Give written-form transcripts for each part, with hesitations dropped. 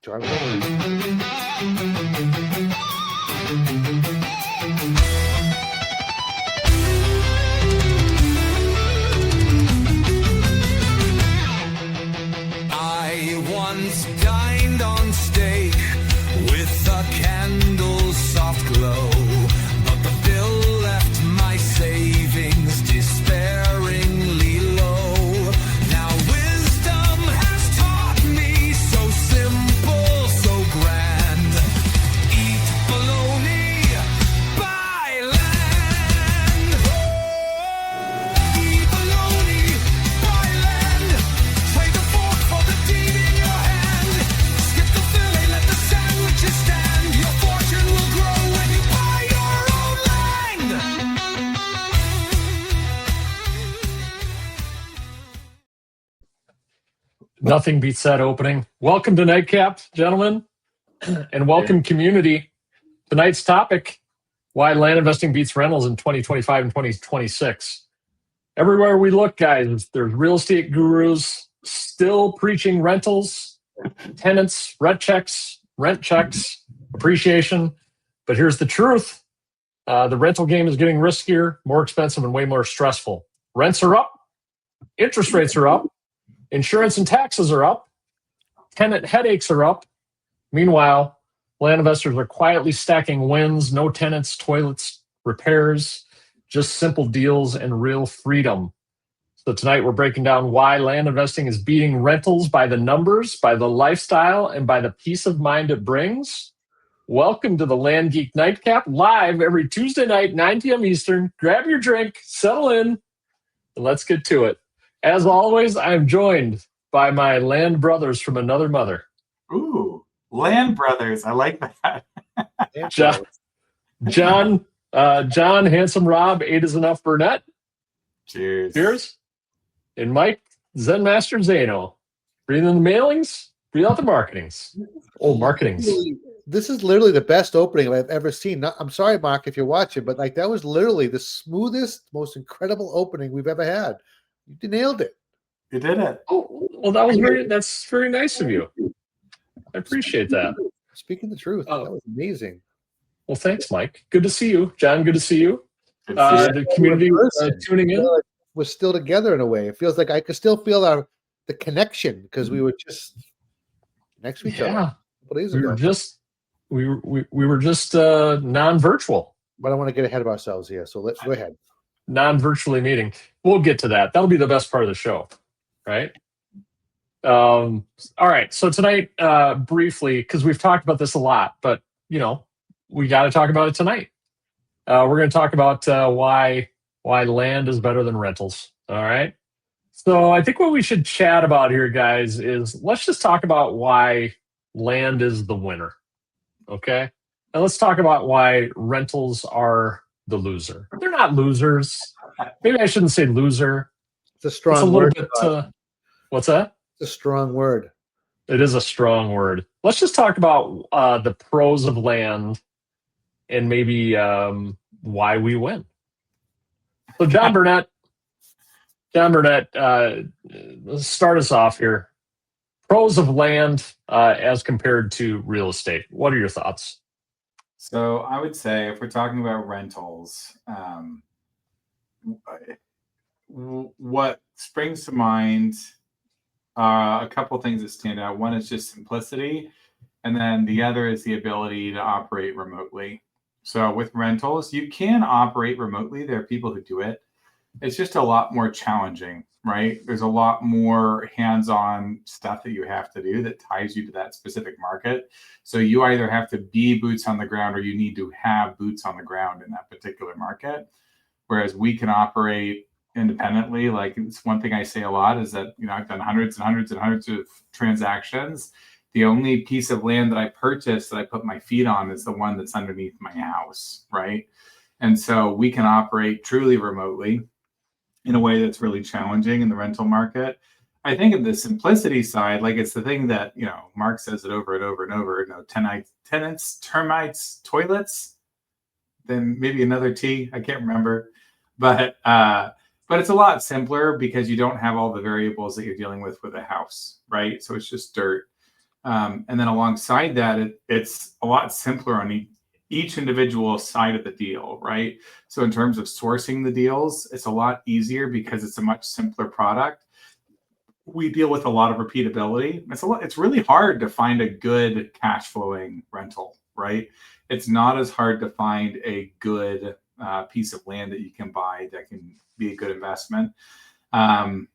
John. I once dined on steak with a candle's soft glow, but the bill left my savings despairingly low. Now wisdom has taught me so simple, so grand. Eat bologna, buy land. Eat bologna, buy land. Trade the fork for the deed in your hand. Skip the fillet, let the sandwiches stand. Your fortune will grow when you buy your own land. Nothing beats that opening. Welcome to Nightcap, gentlemen, and welcome community. Tonight's topic, why land investing beats rentals in 2025 and 2026. Everywhere we look, guys, there's real estate gurus still preaching rentals, tenants, rent checks, appreciation. But here's the truth. The rental game is getting riskier, more expensive, and way more stressful. Rents are up. Interest rates are up. Insurance and taxes are up. Tenant headaches are up. Meanwhile, land investors are quietly stacking wins, no tenants, toilets, repairs, just simple deals and real freedom. So tonight we're breaking down why land investing is beating rentals by the numbers, by the lifestyle, and by the peace of mind it brings. Welcome to the Land Geek Nightcap, live every Tuesday night, 9 p.m. Eastern. Grab your drink, settle in, and let's get to it. As always, I'm joined by my land brothers from another mother. Ooh, Land Brothers. I like that. John, Handsome Rob, 8 is enough Burnett. Cheers. And Mike, Zen Master Zano. Breathe in the mailings, breathe out the marketings. Oh, marketings. This is literally the best opening I've ever seen. I'm sorry, Mark, if you're watching, but like that was literally the smoothest, most incredible opening we've ever had. You nailed it. You did it. Oh, well, that's very nice of you. I appreciate that. Speaking the truth, that was amazing. Well, thanks, Mike. Good to see you. John, good to see you. Good to see you. The community tuning in. We're still together in a way. It feels like I could still feel the connection because we were just next to each other. A couple days ago. We were just non-virtual. But I want to get ahead of ourselves here, so let's go ahead. Non-virtually meeting. We'll get to that. That'll be the best part of the show, right? All right. So tonight, briefly, because we've talked about this a lot, but we got to talk about it tonight. We're going to talk about why land is better than rentals. All right. So I think what we should chat about here, guys, is let's just talk about why land is the winner. Okay. And let's talk about why rentals are the loser. They're not losers. Maybe I shouldn't say loser. It's a strong word. What's that? It's a strong word. It is a strong word. Let's just talk about the pros of land and maybe why we win. So John Burnett, let's start us off here. Pros of land as compared to real estate. What are your thoughts? So I would say if we're talking about rentals, what springs to mind are a couple things that stand out. One is just simplicity, and then the other is the ability to operate remotely. So with rentals, you can operate remotely. There are people who do it. It's just a lot more challenging, right? There's a lot more hands-on stuff that you have to do that ties you to that specific market. So you either have to be boots on the ground or you need to have boots on the ground in that particular market. Whereas we can operate independently. Like, it's one thing I say a lot is that, I've done hundreds and hundreds and hundreds of transactions. The only piece of land that I purchased that I put my feet on is the one that's underneath my house, right? And so we can operate truly remotely in a way that's really challenging in the rental market. I think of the simplicity side, like it's the thing that, Mark says it over and over and over, tenants, termites, toilets, then maybe another T, I can't remember. But it's a lot simpler because you don't have all the variables that you're dealing with a house, right? So it's just dirt. And then alongside that, it's a lot simpler on each individual side of the deal, right? So in terms of sourcing the deals, it's a lot easier because it's a much simpler product. We deal with a lot of repeatability. It's really hard to find a good cash flowing rental, right? It's not as hard to find a good piece of land that you can buy that can be a good investment. And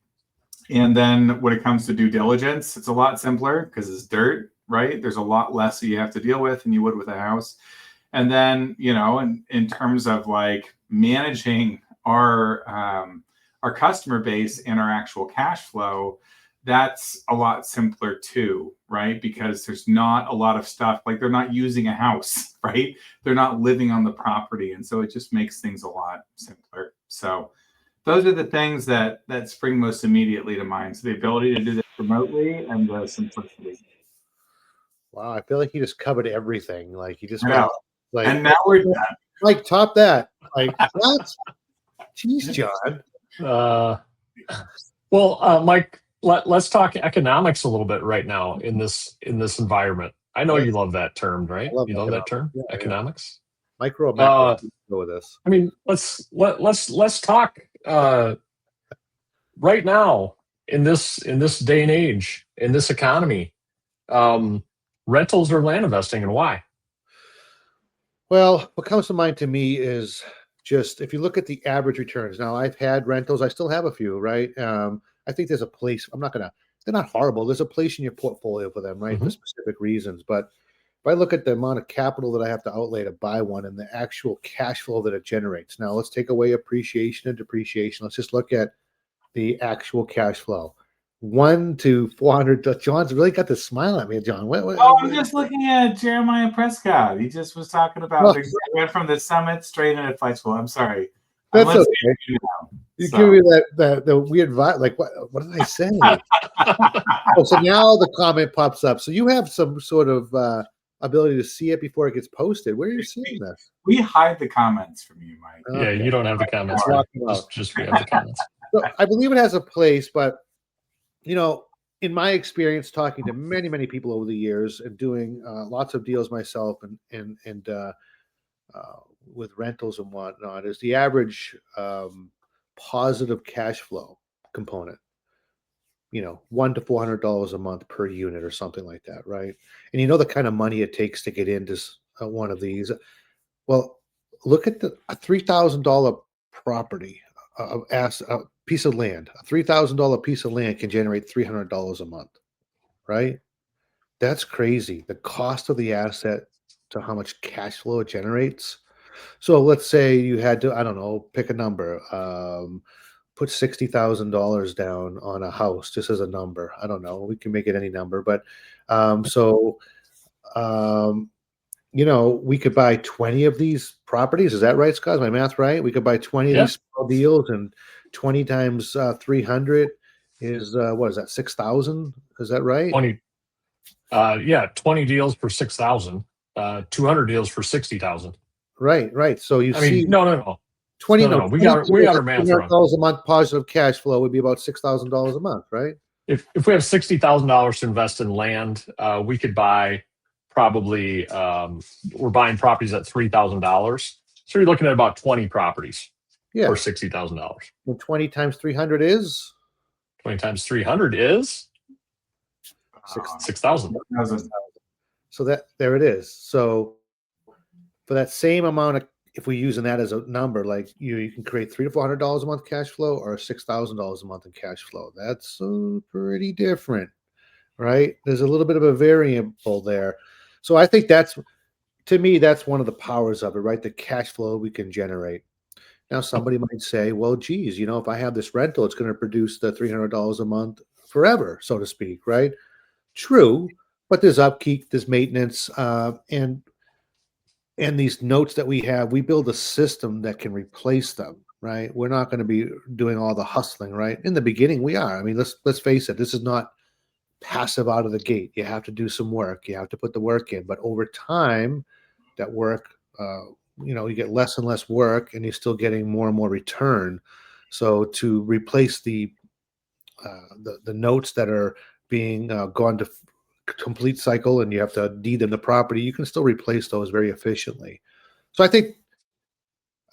then when it comes to due diligence, it's a lot simpler because it's dirt, right? There's a lot less that you have to deal with than you would with a house. And then, in terms of like managing our customer base and our actual cash flow, that's a lot simpler too, right? Because there's not a lot of stuff, like they're not using a house, right? They're not living on the property. And so it just makes things a lot simpler. So those are the things that spring most immediately to mind. So the ability to do this remotely and the simplicity. Wow, I feel like he just covered everything. Like he just I know. like, And now we're done. Mike, top that. Like what? Jeez, John. Mike, let's talk economics a little bit right now in this environment. I know you love that term, right? You love that term, economics. Micro, macro. Go with this. I mean, let's talk right now in this day and age, in this economy, rentals or land investing, and why? Well, what comes to mind to me is just if you look at the average returns. Now, I've had rentals. I still have a few, right? I think there's a place. They're not horrible. There's a place in your portfolio for them, right? For specific reasons. But if I look at the amount of capital that I have to outlay to buy one and the actual cash flow that it generates. Now, let's take away appreciation and depreciation. Let's just look at the actual cash flow. 1 to 400. John's really got this smile at me, John. I'm just looking at Jeremiah Prescott. He just was talking about went from the summit straight into flight school. I'm sorry. That's okay. You give me the weird vibe. Like what did I say? So now the comment pops up. So you have some sort of ability to see it before it gets posted. Where are you seeing this? We hide the comments from you, Mike. Yeah, you don't have the comments. Just we have the comments. So I believe it has a place, but in my experience, talking to many, many people over the years and doing lots of deals myself and with rentals and whatnot, is the average positive cash flow component. $100 to $400 a month per unit or something like that, right? And the kind of money it takes to get into one of these. Well, look at a $3,000 property, a piece of land. A $3,000 piece of land can generate $300 a month, right? That's crazy. The cost of the asset to how much cash flow it generates. So let's say you had to, I don't know, pick a number, put $60,000 down on a house, just as a number. I don't know. We can make it any number, but we could buy 20 of these properties. Is that right, Scott? Is my math right? We could buy 20 of these small deals, and 20 times 300 is what is that? 6,000? Is that right? 20. 20 deals for 6,000. 200 deals for 60,000. Right. So you see, no. 20. No, we got our math wrong. $200 a month positive cash flow would be about $6,000 a month, right? If we have $60,000 to invest in land, we could buy probably. We're buying properties at $3,000, so you're looking at about 20 properties for $60,000. And 20 times 300 is 20 times 300 is 6,000. So there it is. So for that same amount of, if we're using that as a number, like you can create $300 to $400 a month cash flow or $6,000 a month in cash flow. That's pretty different, right? There's a little bit of a variable there. So I think to me, that's one of the powers of it, right? The cash flow we can generate. Now, somebody might say, well, geez, if I have this rental, it's going to produce the $300 a month forever, so to speak, right? True, but there's upkeep, there's maintenance, and these notes that we have, we build a system that can replace them, right? We're not going to be doing all the hustling, right? In the beginning, we are. I mean, let's face it, this is not passive out of the gate. You have to do some work. You have to put the work in. But over time, that work, you get less and less work, and you're still getting more and more return. So to replace the notes that are being gone to complete cycle and you have to deed them the property, you can still replace those very efficiently. So I think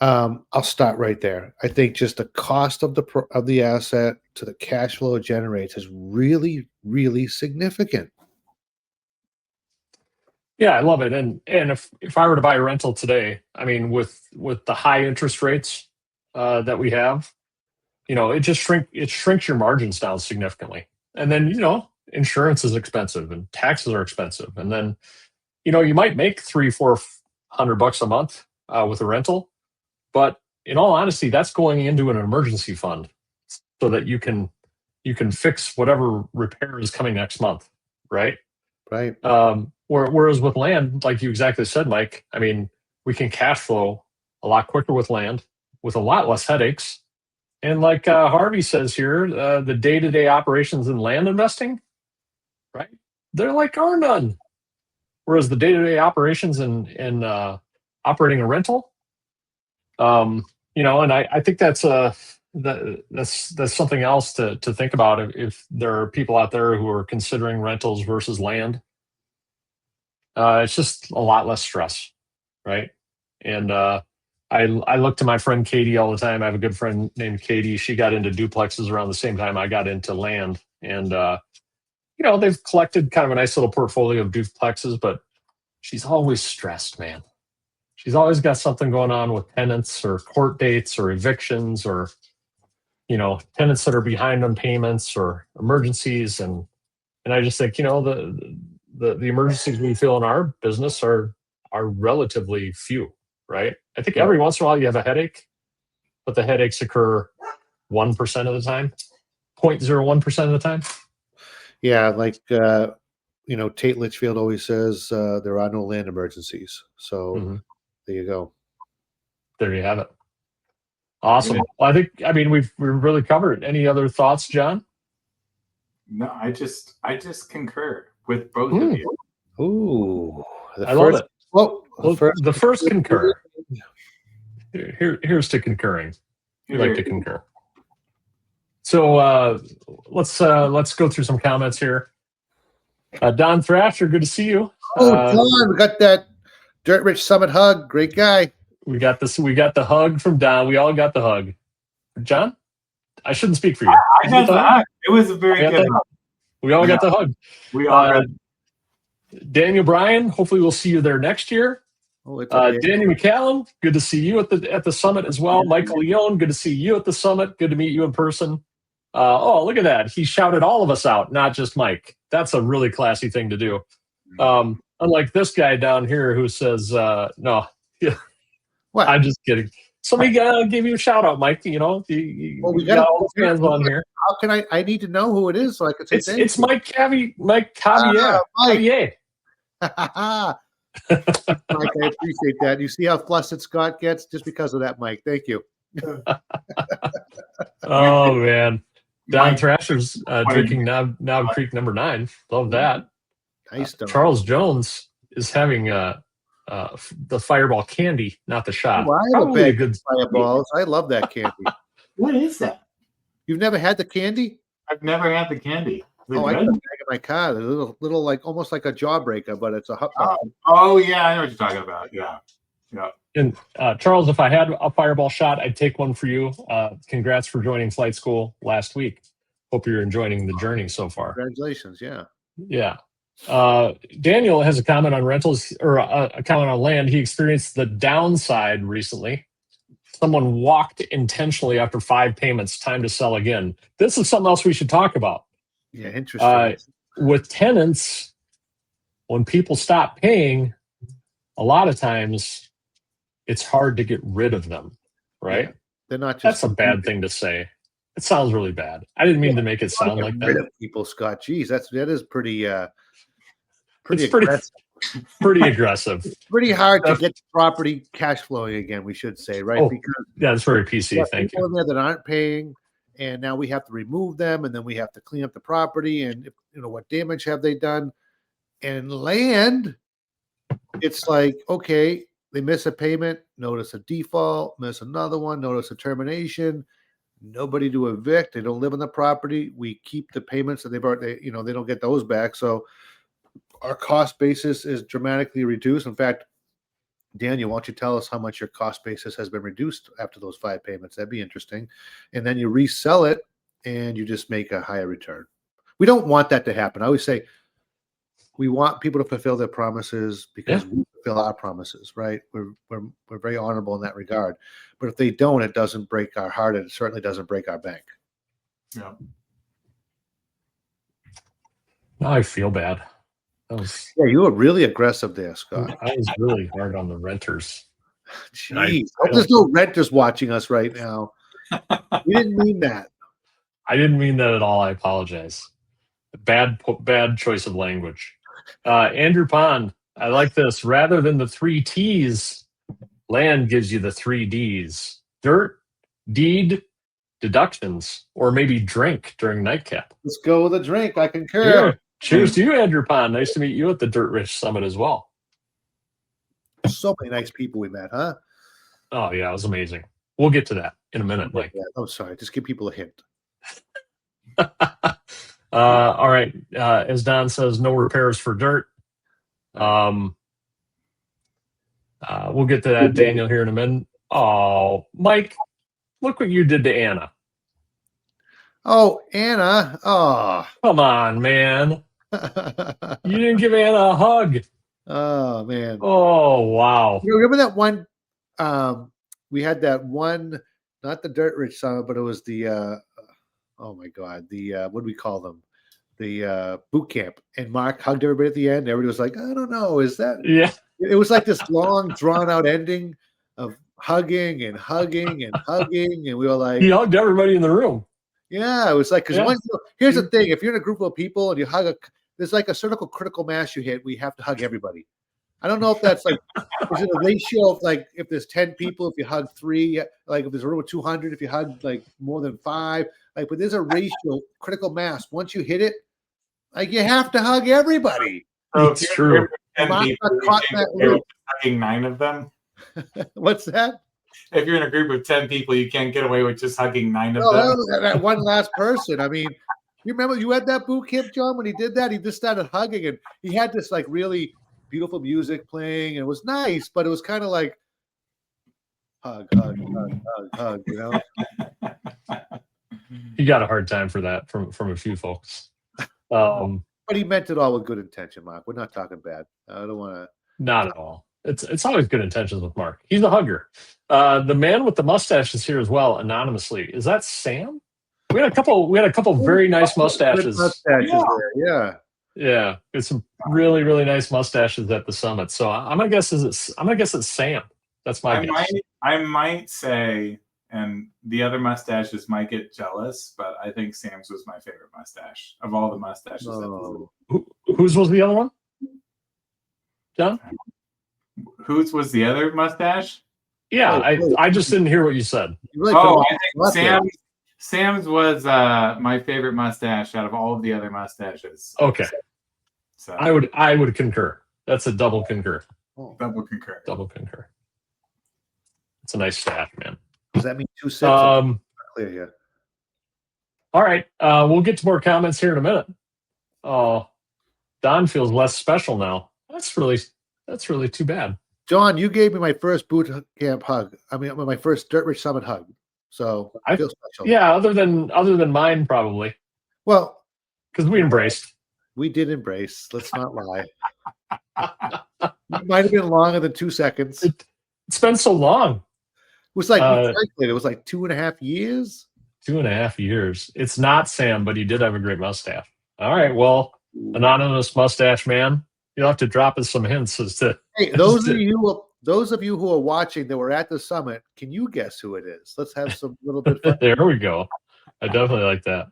I'll start right there. I think just the cost of the asset to the cash flow it generates is really, really significant. Yeah, I love it. And if I were to buy a rental today, I mean, with the high interest rates that we have, it shrinks your margins down significantly. And then insurance is expensive and taxes are expensive. And then you might make $300-400 a month with a rental, but in all honesty, that's going into an emergency fund so that you can fix whatever repair is coming next month, right? Right. Whereas with land, like you exactly said, Mike, I mean, we can cash flow a lot quicker with land with a lot less headaches. And like Harvey says here, the day-to-day operations in land investing, right? They're like are none. Whereas the day-to-day operations in operating a rental, and I think that's something else to think about if there are people out there who are considering rentals versus land. It's just a lot less stress, right? And I look to my friend Katie all the time. I have a good friend named Katie. She got into duplexes around the same time I got into land, and they've collected kind of a nice little portfolio of duplexes, but she's always stressed, man. She's always got something going on with tenants or court dates or evictions or tenants that are behind on payments or emergencies, and I just think the emergencies we feel in our business are relatively few, right? I think every once in a while you have a headache, but the headaches occur 1% of the time, 0.01% of the time. Yeah, like Tate Litchfield always says, there are no land emergencies. So there you go. There you have it. Awesome. Well, I mean we've really covered it. Any other thoughts, John? No, I just concur with both of you. Ooh, I love it. Well, the first concur. Here's to concurring. We like to concur. So let's go through some comments here. Don Thrasher, good to see you. John, we got that Dirt Rich Summit hug. Great guy. We got this. We got the hug from Don. We all got the hug. John, I shouldn't speak for you. I got the hug. It was a very good hug. We all got the hug. We all got Daniel Bryan, hopefully we'll see you there next year. Daniel McCallum, good to see you at the summit as well. Michael Leone, good to see you at the summit. Good to meet you in person. Look at that. He shouted all of us out, not just Mike. That's a really classy thing to do. Unlike this guy down here who says, no. What? I'm just kidding. Somebody gave you a shout out, Mike. We got all the fans on here. How can I need to know who it is so I can say thank you. It's Mike Cavier. Mike. Mike, I appreciate that. You see how flustered Scott gets just because of that, Mike. Thank you. Oh man, Don Thrasher's drinking Knob Creek number 9. Love that. Nice. Charles Jones is having the Fireball candy, not the shot. Oh, I have a bag of Fireballs. I love that candy. What is that? You've never had the candy? I've never had the candy. I got a bag in my car. There's a little like almost like a jawbreaker, but it's a hot dog. Oh yeah, I know what you're talking about. Yeah. And Charles, if I had a Fireball shot, I'd take one for you. Congrats for joining flight school last week. Hope you're enjoying the journey so far. Congratulations. Yeah. Yeah. Daniel has a comment on rentals or a comment on land. He experienced the downside recently. Someone walked intentionally after 5 payments. Time to sell again. This is something else we should talk about. Yeah, interesting. With tenants, when people stop paying, a lot of times it's hard to get rid of them, right? Yeah, they're not just. That's a bad thing to say. It sounds really bad. I didn't mean to make it sound like rid that. of people, Scott. Geez, that is pretty aggressive. Pretty aggressive. It's pretty hard to get property cash flowing again, we should say, right? Because that's very PC. Thank you. There that aren't paying, and now we have to remove them, and then we have to clean up the property, and what damage have they done? And land, it's like, okay, they miss a payment, notice a default, miss another one, notice a termination. Nobody to evict. They don't live on the property. We keep the payments that they've already, they don't get those back. So our cost basis is dramatically reduced. In fact, Daniel, why don't you tell us how much your cost basis has been reduced after those 5 payments? That'd be interesting. And then you resell it and you just make a higher return. We don't want that to happen. I always say we want people to fulfill their promises because we fulfill our promises, right? We're very honorable in that regard. But if they don't, it doesn't break our heart, and it certainly doesn't break our bank. Yeah. Now I feel bad. Yeah, you were really aggressive there, Scott. I was really hard on the renters. Jeez, hope there's no renters watching us right now. We didn't mean that. I didn't mean that at all. I apologize. Bad choice of language. Andrew Pond, I like this. Rather than the 3 T's, land gives you the 3 D's: dirt, deed, deductions, or maybe drink during nightcap. Let's go with a drink. I concur. Yeah. Cheers to you, Andrew Pond. Nice to meet you at the Dirt Rich Summit as well. So many nice people we met, huh? Oh, yeah, it was amazing. We'll get to that in a minute, Mike. Oh, sorry. Just give people a hint. All right. As Don says, no repairs for dirt. We'll get to that, Daniel, here in a minute. Oh, Mike, look what you did to Anna. Oh, Anna. Oh. Come on, man. You didn't give Anna a hug. Oh, man. Oh, wow. You remember that one? We had that one, not the Dirt Rich Summit, but it was the, oh my God, the, what do we call them? The boot camp. And Mark hugged everybody at the end. Everybody was like, I don't know. Is that? Yeah. It was like this long, drawn out ending of hugging and hugging and hugging. And we were like, He hugged everybody in the room. yeah, it was like, because Yeah. here's the thing. If you're in a group of people and you hug there's like a certain critical mass you hit, we have to hug everybody. I don't know if that's like, is it a ratio of like, if there's 10 people, if you hug 3, like if there's a room of 200, if you hug like more than 5, like, but there's a ratio, critical mass. Once you hit it, like you have to hug everybody. So It's true. Mark got caught in that loop. Hugging 9 of them. What's that? If you're in a group of 10 people, you can't get away with just hugging 9 of No, them. that one last person. I mean, you remember you had that boot camp, John, when he did that? He just started hugging, and he had this like really beautiful music playing, and it was nice, but it was kind of like hug, hug, hug, hug, hug, you know? He got a hard time for that from a few folks. But he meant it all with good intention, Mark. We're not talking bad. I don't want to. Not at all. It's always good intentions with Mark. He's a hugger. The man with the mustache is here as well, anonymously. Is that Sam? We had a couple very nice mustaches. Yeah. Yeah, it's some really, really nice mustaches at the summit. So I'm gonna guess it's Sam. That's my guess. I might say, and the other mustaches might get jealous, but I think Sam's was my favorite mustache of all the mustaches. Whose was the other one? John? Whose was the other mustache? Yeah, I just didn't hear what you said. I think Sam's was my favorite mustache out of all of the other mustaches. Okay. So I would concur. That's a double concur. double concur. Double concur. It's a nice stash, man. Does that mean 2 sips? Clear here. All right. We'll get to more comments here in a minute. Oh, Don feels less special now. That's really too bad. John, you gave me my first boot camp hug. I mean, my first Dirt Rich Summit hug. So I feel special. Yeah, other than mine, probably. Well, because we embraced. We did embrace. Let's not lie. It might have been longer than 2 seconds. It's been so long. It was like it was like 2.5 years. 2.5 years. It's not Sam, but he did have a great mustache. All right, well, anonymous mustache man, you'll have to drop us some hints as to. Hey, those of you who are watching that were at the summit, can you guess who it is? Let's have some little bit. Fun. There we go. I definitely like that.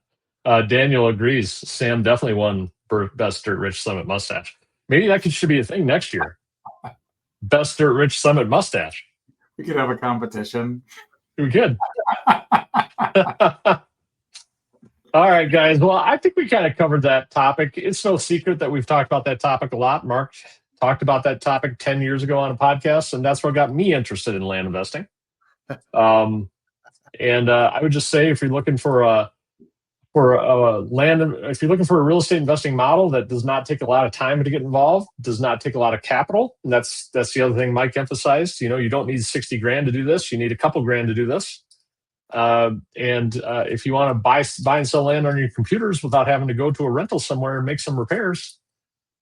Daniel agrees. Sam definitely won for Best Dirt Rich Summit mustache. Maybe that should be a thing next year. Best Dirt Rich Summit mustache. We could have a competition. We could. All right, guys. Well, I think we kind of covered that topic. It's no secret that we've talked about that topic a lot. Mark talked about that topic 10 years ago on a podcast, and that's what got me interested in land investing. I would just say, if you're looking for a for a land, if you're looking for a real estate investing model that does not take a lot of time to get involved, does not take a lot of capital, and that's the other thing Mike emphasized. You don't need 60 grand to do this. You need a couple grand to do this. If you want to buy and sell land on your computers without having to go to a rental somewhere and make some repairs,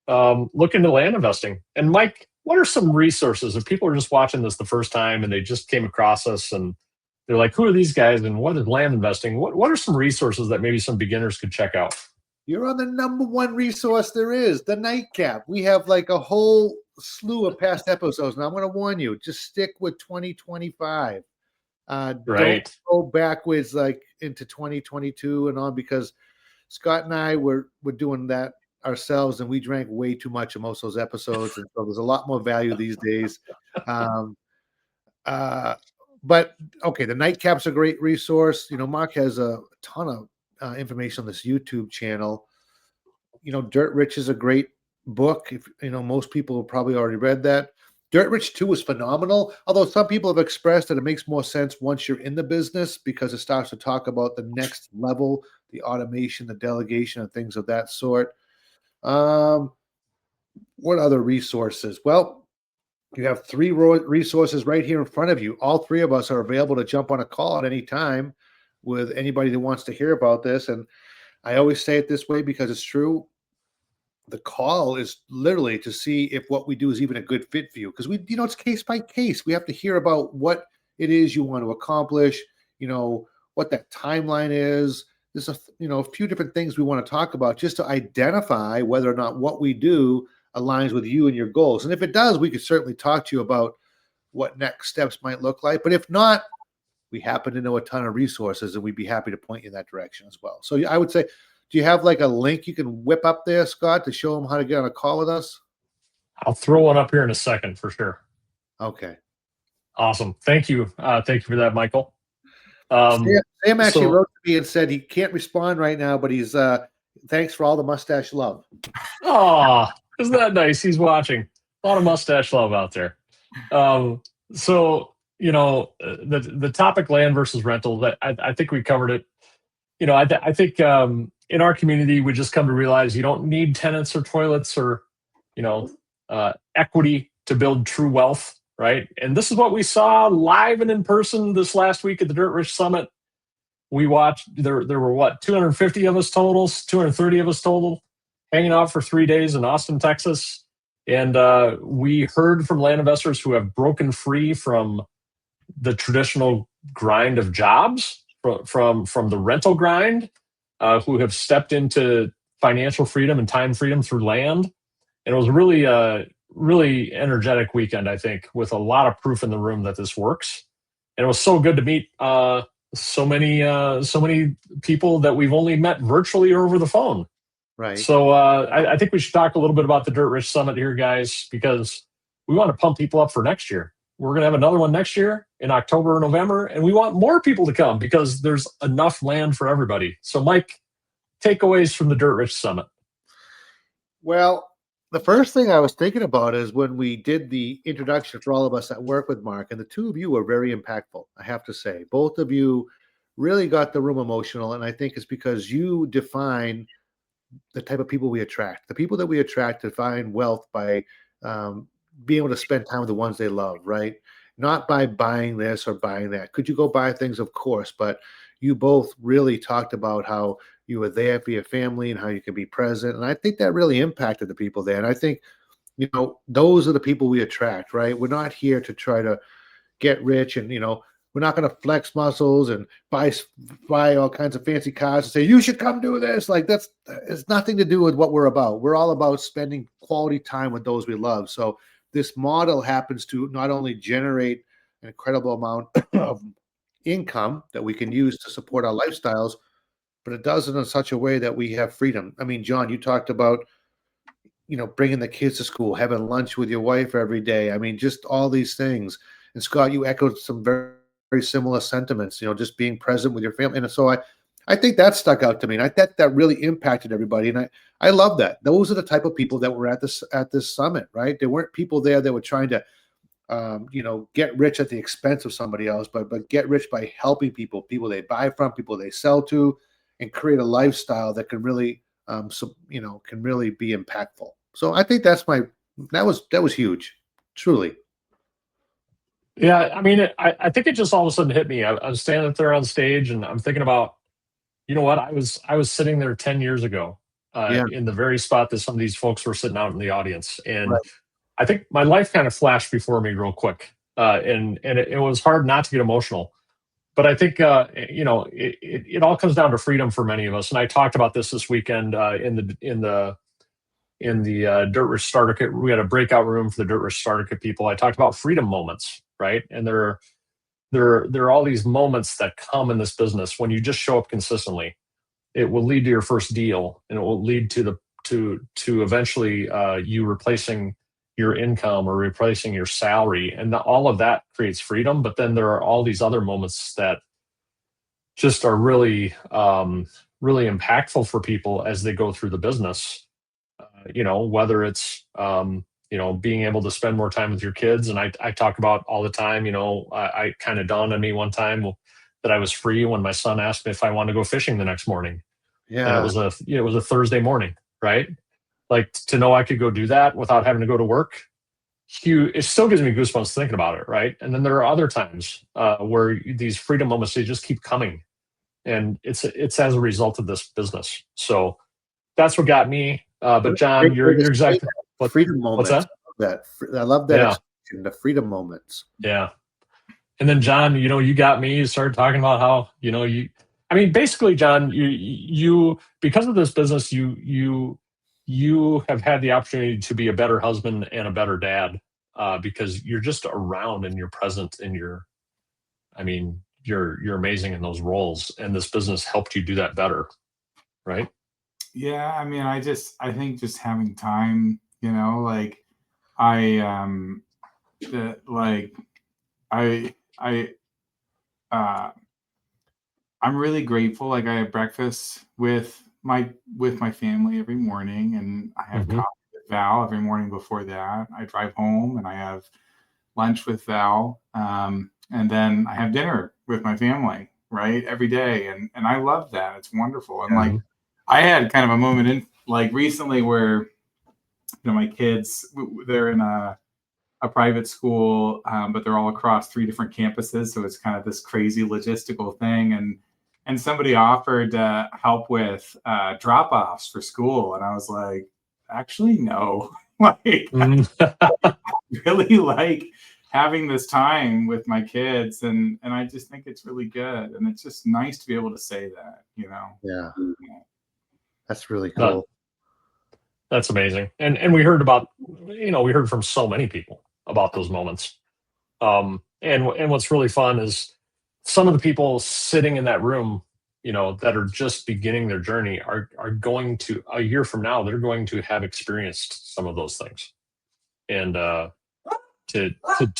look into land investing. And Mike, what are some resources if people are just watching this the first time and they just came across us and they're like, who are these guys and what is land investing? What are some resources that maybe some beginners could check out? You're on the number one resource there is, the nightcap. We have like a whole slew of past episodes. And I'm going to warn you, just stick with 2025. Right. Don't go backwards like into 2022 and on, because Scott and I were doing that ourselves and we drank way too much in most of those episodes. And so there's a lot more value these days. But okay, the nightcap's a great resource. Mark has a ton of information on this YouTube channel. Dirt Rich is a great book. If most people have probably already read that. Dirt Rich 2 is phenomenal, although some people have expressed that it makes more sense once you're in the business because it starts to talk about the next level, the automation, the delegation, and things of that sort. What other resources? Well, you have 3 resources right here in front of you. All 3 of us are available to jump on a call at any time with anybody that wants to hear about this. And I always say it this way because it's true. The call is literally to see if what we do is even a good fit for you. Because it's case by case. We have to hear about what it is you want to accomplish, what that timeline is. There's a few different things we want to talk about just to identify whether or not what we do aligns with you and your goals. And if it does, we could certainly talk to you about what next steps might look like. But if not, we happen to know a ton of resources and we'd be happy to point you in that direction as well. So I would say, do you have like a link you can whip up there, Scott, to show them how to get on a call with us? I'll throw one up here in a second for sure. Okay. Awesome. Thank you. Thank you for that, Michael. Sam actually wrote to me and said he can't respond right now, but he's thanks for all the mustache love. Oh, isn't that nice? He's watching. A lot of mustache love out there. The topic land versus rental, that I think we covered it. I think in our community, we just come to realize you don't need tenants or toilets or, equity to build true wealth, right? And this is what we saw live and in person this last week at the Dirt Rich Summit. We watched, there were 250 of us total, 230 of us total, hanging out for 3 days in Austin, Texas. And we heard from land investors who have broken free from the traditional grind of jobs, from the rental grind, who have stepped into financial freedom and time freedom through land. And it was really really energetic weekend, I think, with a lot of proof in the room that this works. And it was so good to meet so many people that we've only met virtually or over the phone. Right. So I think we should talk a little bit about the Dirt Rich Summit here, guys, because we want to pump people up for next year. We're going to have another one next year in October or November, and we want more people to come because there's enough land for everybody. So, Mike, takeaways from the Dirt Rich Summit. Well, the first thing I was thinking about is when we did the introduction for all of us that work with Mark, and the 2 of you were very impactful, I have to say. Both of you really got the room emotional, and I think it's because you define the type of people we attract. The people that we attract define wealth by being able to spend time with the ones they love, right? Not by buying this or buying that. Could you go buy things? Of course, but you both really talked about how you were there for your family and how you can be present. And I think that really impacted the people there. And I think, those are the people we attract, right? We're not here to try to get rich and, we're not going to flex muscles and buy all kinds of fancy cars and say, you should come do this. Like it's nothing to do with what we're about. We're all about spending quality time with those we love. So this model happens to not only generate an incredible amount of income that we can use to support our lifestyles, but it does it in such a way that we have freedom. I mean, John, you talked about, bringing the kids to school, having lunch with your wife every day. I mean, just all these things. And Scott, you echoed some very, very similar sentiments, just being present with your family. And so I think that stuck out to me. And I think that really impacted everybody. And I love that. Those are the type of people that were at this summit, right? There weren't people there that were trying to, get rich at the expense of somebody else, but get rich by helping people they buy from, people they sell to. and create a lifestyle that can really, can really be impactful. So I think that was huge, truly. Yeah, I mean, I think it just all of a sudden hit me. I was standing up there on stage, and I'm thinking about, you know what, I was sitting there 10 years ago, Yeah. in the very spot that some of these folks were sitting out in the audience, and Right. I think my life kind of flashed before me real quick, and it was hard not to get emotional. But I think it all comes down to freedom for many of us, and I talked about this weekend in the Dirt Rich Starter Kit. We had a breakout room for the Dirt Rich Starter Kit people. I talked about freedom moments, right? And there are all these moments that come in this business when you just show up consistently. It will lead to your first deal, and it will lead to eventually you replacing your income or replacing your salary, and all of that creates freedom. But then there are all these other moments that just are really really impactful for people as they go through the business. Whether it's being able to spend more time with your kids, and I talk about all the time. I kind of dawned on me one time that I was free when my son asked me if I wanted to go fishing the next morning. Yeah. And it was a Thursday morning, right? Like, to know I could go do that without having to go to work, it still gives me goosebumps thinking about it, right? And then there are other times where these freedom moments, they just keep coming, and it's as a result of this business. So that's what got me. But John, you're exactly what freedom moments. What's that? I love that Yeah. expression, the freedom moments. Yeah. And then John, you got me. You started talking about how basically, John, you because of this business, you have had the opportunity to be a better husband and a better dad, because you're just around and you're present, and you're amazing in those roles, and this business helped you do that better, right? Yeah, I mean, I think just having time, like I'm really grateful. Like, I have breakfast with my family every morning, and I have Mhm. coffee with Val every morning before that. I drive home and I have lunch with Val, and then I have dinner with my family, right, every day, and I love that. It's wonderful. And like, I had kind of a moment in like recently where my kids, they're in a private school, but they're all across 3 different campuses, so it's kind of this crazy logistical thing, and somebody offered help with drop-offs for school, and I was like, actually, no. Like, I really like having this time with my kids, and I just think it's really good, and it's just nice to be able to say that. Yeah. That's really cool. That's amazing. And we heard about, we heard from so many people about those moments. And what's really fun is some of the people sitting in that room, that are just beginning their journey are going to, a year from now, they're going to have experienced some of those things. And to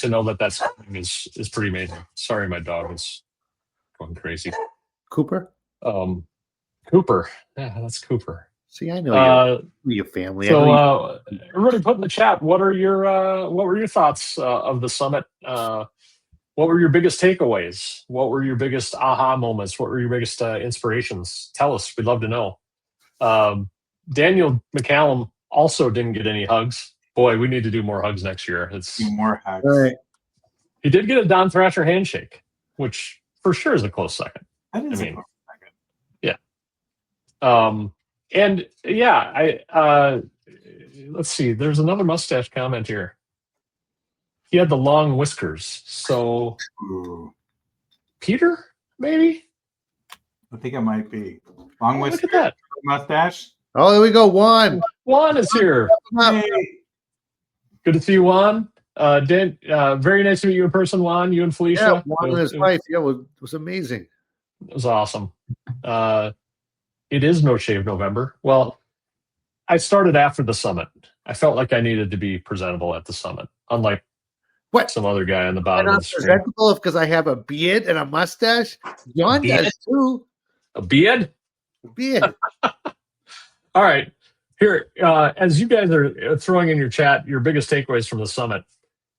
know that's happening is pretty amazing. Sorry, my dog is going crazy. Cooper? Cooper. Yeah, that's Cooper. See, I know your family. So, everybody, put in the chat, what were your thoughts of the summit? What were your biggest takeaways? What were your biggest aha moments? What were your biggest inspirations? Tell us. We'd love to know. Daniel McCallum also didn't get any hugs. Boy, we need to do more hugs next year. It's more hugs. Right. He did get a Don Thrasher handshake, which for sure is a close second. That is a close second. Yeah. And yeah, let's see. There's another mustache comment here. He had the long whiskers. So, Peter, maybe? I think it might be. Long Look at that. Mustache. Oh, there we go. Juan. Juan is here. Hey. Good to see you, Juan. Very nice to meet you in person, Juan. You and Felicia. Yeah, Juan and his wife. Yeah, it was amazing. It was awesome. It is No Shave November. Well, I started after the summit. I felt like I needed to be presentable at the summit, unlike some other guy on the bottom of the screen. Presentable because I have a beard and a mustache. John does too. A beard? A beard. All right. Here, as you guys are throwing in your chat your biggest takeaways from the summit,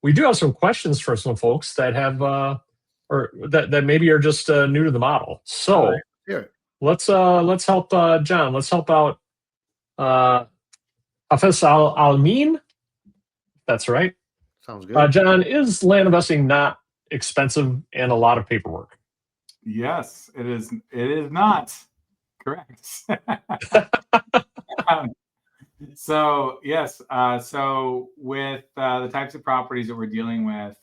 we do have some questions for some folks that have, or that maybe are just new to the model. So, let's help John. Let's help out Hafez Al-Amin. That's right. Sounds good. John, is land investing not expensive and a lot of paperwork? Yes, it is. It is not correct. Um, so yes, so with the types of properties that we're dealing with,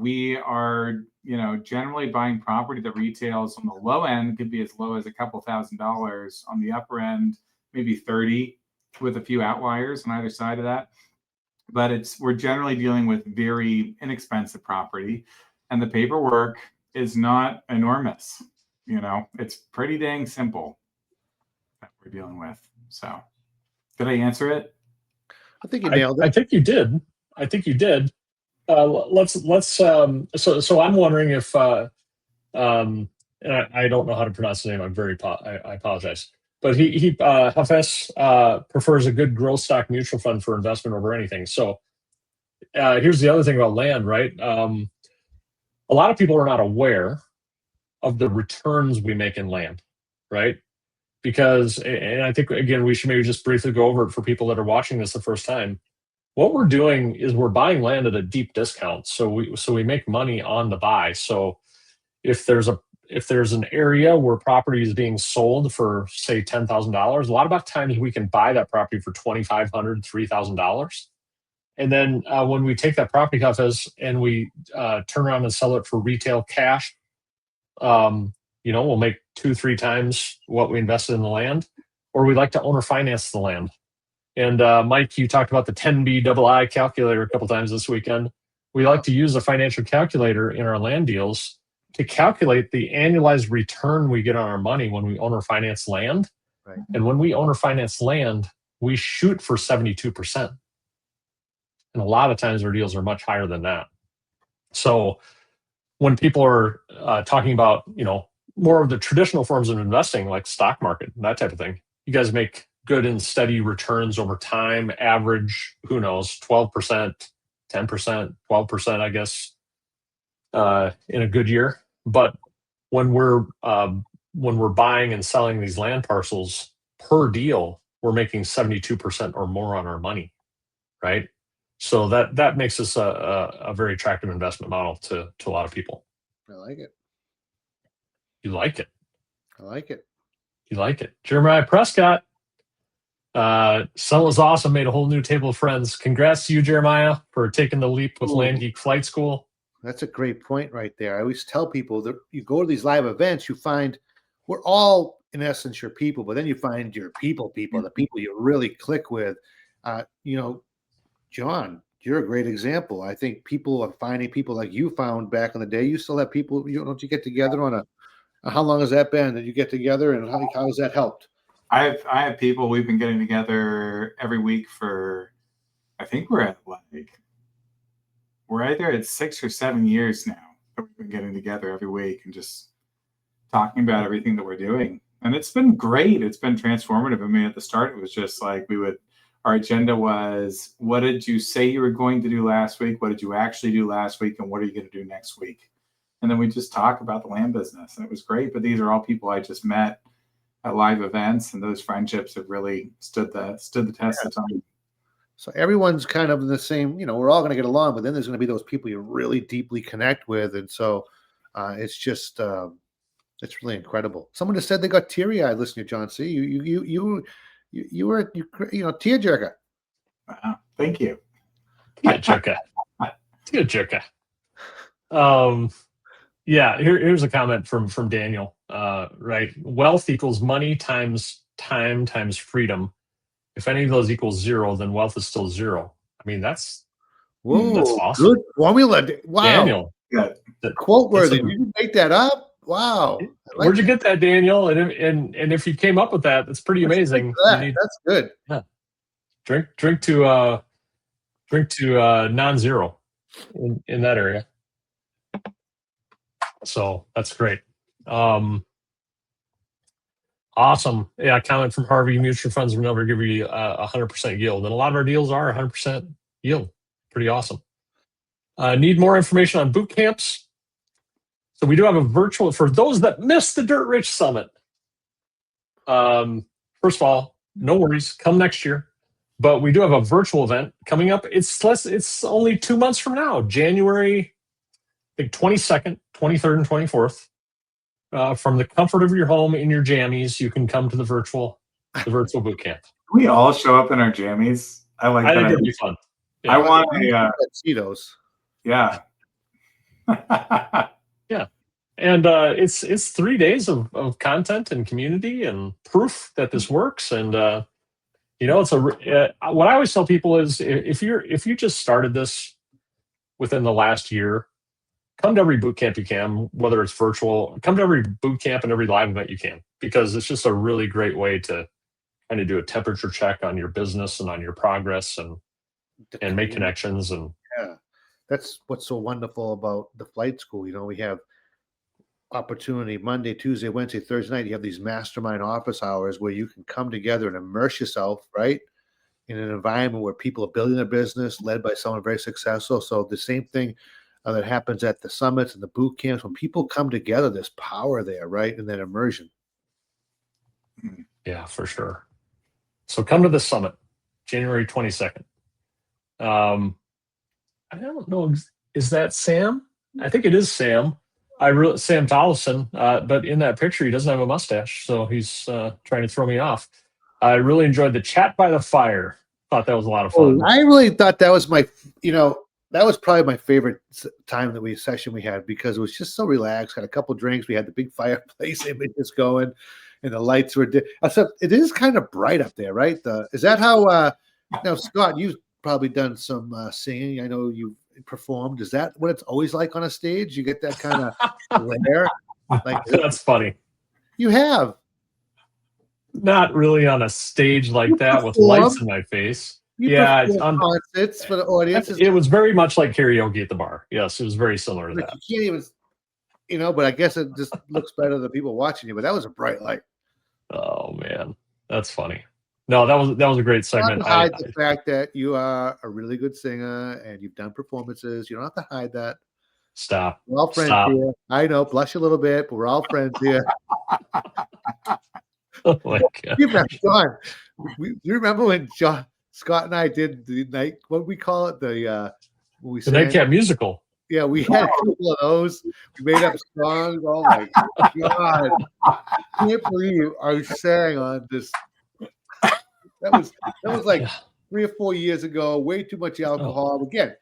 we are, generally buying property that retails on the low end could be as low as a couple $1,000s. On the upper end, maybe 30, with a few outliers on either side of that. But we're generally dealing with very inexpensive property, and the paperwork is not enormous. It's pretty dang simple that we're dealing with. So, did I answer it? I think you nailed it. I think you did. So I'm wondering if and I don't know how to pronounce his name. I apologize. But Hafez prefers a good growth stock mutual fund for investment over anything. So here's the other thing about land, right? A lot of people are not aware of the returns we make in land, right? Because, and I think, again, we should maybe just briefly go over it for people that are watching this the first time. What we're doing is we're buying land at a deep discount. So we make money on the buy. So if there's an area where property is being sold for, say, $10,000, a lot of times we can buy that property for $2,500, $3,000. And then when we take that property, Hafez, and we turn around and sell it for retail cash, we'll make 2-3 times what we invested in the land, or we like to owner finance the land. And Mike, you talked about the 10B calculator a couple times this weekend. We like to use a financial calculator in our land deals to calculate the annualized return we get on our money when we owner finance land. Right. And when we owner finance land, we shoot for 72%. And a lot of times our deals are much higher than that. So when people are talking about, more of the traditional forms of investing, like stock market, that type of thing, you guys make good and steady returns over time, average, who knows, 12%, 10%, 12%, I guess, in a good year. But when we're buying and selling these land parcels per deal, we're making 72% or more on our money, right? So that makes us a very attractive investment model to a lot of people. I like it. You like it. I like it. You like it. Jeremiah Prescott, son was awesome, made a whole new table of friends. Congrats to you, Jeremiah, for taking the leap with Land Geek Flight School. That's a great point right there. I always tell people that you go to these live events, you find we're all, in essence, your people, but then you find your people, the people you really click with. John, you're a great example. I think people are finding people like you found back in the day. You still have people, don't you get together on how long has that been that you get together, and how has that helped? I have people, we've been getting together every week for, I think we're either at 6 or 7 years now that we've been getting together every week and just talking about everything that we're doing. And it's been great. It's been transformative. I mean, at the start, it was just like our agenda was, what did you say you were going to do last week? What did you actually do last week? And what are you going to do next week? And then we just talk about the land business, and it was great. But these are all people I just met at live events, and those friendships have really stood the test of time. So everyone's kind of in the same, we're all going to get along, but then there's going to be those people you really deeply connect with. And so it's just, it's really incredible. Someone just said they got teary-eyed listening to John C. You were tearjerker. Wow. Thank you. Tearjerker. Yeah, here's a comment from Daniel. Right, wealth equals money times time times freedom. If any of those equals 0, then wealth is still 0. I mean, that's awesome. Good formula. Wow, Daniel, quote worthy. Did you make that up? Wow. Where'd you get that, Daniel? And if you came up with that, that's pretty amazing. That's good. Yeah. Drink to non-zero in that area. So that's great. Awesome. Yeah, comment from Harvey. Mutual funds will never give you 100% yield. And a lot of our deals are 100% yield. Pretty awesome. Need more information on boot camps? So we do have a virtual, for those that missed the Dirt Rich Summit, First of all, no worries. Come next year. But we do have a virtual event coming up. It's only 2 months from now, January, I think 22nd, 23rd, and 24th. From the comfort of your home in your jammies, you can come to the virtual boot camp. Can we all show up in our jammies? I like I that. think it'd be fun. I want a Tuxedos. yeah. Yeah. And it's 3 days of content and community and proof that this works. And it's what I always tell people is if you just started this within the last year, come to every boot camp you can, whether it's virtual. Come to every boot camp and every live event you can, because it's just a really great way to kind of do a temperature check on your business and on your progress and make connections. And yeah, that's what's so wonderful about the flight school. We have opportunity Monday, Tuesday, Wednesday, Thursday night. You have these mastermind office hours where you can come together and immerse yourself, right, in an environment where people are building a business led by someone very successful. So the same thing that happens at the summits and the boot camps, when people come together, there's power there, right, in that immersion. Yeah, for sure. So come to the summit, January 22nd. I don't know. Is that Sam? I think it is Sam. Sam Tollefson, but in that picture, he doesn't have a mustache, so he's trying to throw me off. I really enjoyed the chat by the fire. Thought that was a lot of fun. I really thought that was that was probably my favorite time session we had, because it was just so relaxed. Had a couple drinks. We had the big fireplace images going, and the lights were. Except it is kind of bright up there, right? Is that how? Now, Scott, you've probably done some singing. I know you performed. Is that what it's always like on a stage? You get that kind of glare. Like That's funny. You have. Not really on a stage like that with lights in my face. Yeah, it's on concerts for the audience. It was very much like karaoke at the bar. Yes, it was very similar to that. You can't even, but I guess it just looks better to the people watching you. But that was a bright light. Oh man, that's funny. No, that was a great segment. Hide the fact that you are a really good singer and you've done performances. You don't have to hide that. Stop. We're all friends here. I know, blush a little bit, but we're all friends here. Oh my God. John, you remember when Scott and I did the night? What we call it? The nightcap musical. Yeah, we had a couple of those. We made up songs. Oh my God! I can't believe I sang on this. That was like 3 or 4 years ago. Way too much alcohol. Again,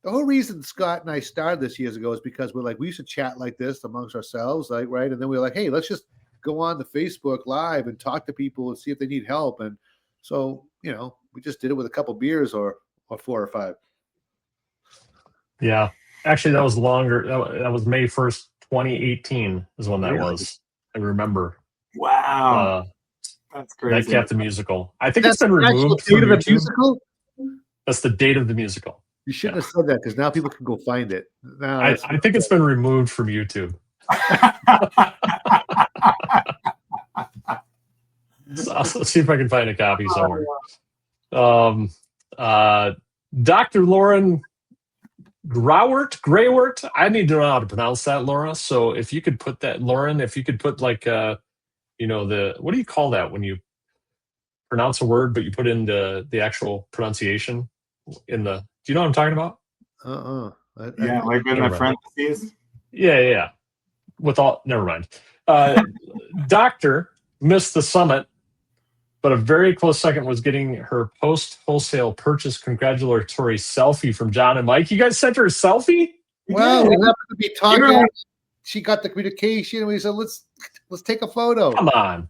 the whole reason Scott and I started this years ago is because we used to chat like this amongst ourselves, like, right? And then we were like, hey, let's just go on the Facebook Live and talk to people and see if they need help. And so, we just did it with a couple beers or 4 or 5. Yeah. Actually, that was longer. That was May 1st, 2018 is when that was. I remember. Wow. That's crazy. Nightcap the musical. I think it's been removed from YouTube. the musical? That's the date of the musical. You shouldn't have said that, because now people can go find it. I think it's been removed from YouTube. So let's see if I can find a copy somewhere. Dr. Lauren Graywert. I need to know how to pronounce that, Laura. So if you could put that, Lauren, if you could put like what do you call that when you pronounce a word but you put in the actual pronunciation in the? Do you know what I'm talking about? Yeah, like in the parentheses. Yeah. Never mind. Doctor missed the summit, but a very close second was getting her post-wholesale purchase congratulatory selfie from John and Mike. You guys sent her a selfie? Well, we happened to be talking. She got the communication. We said, let's take a photo. Come on.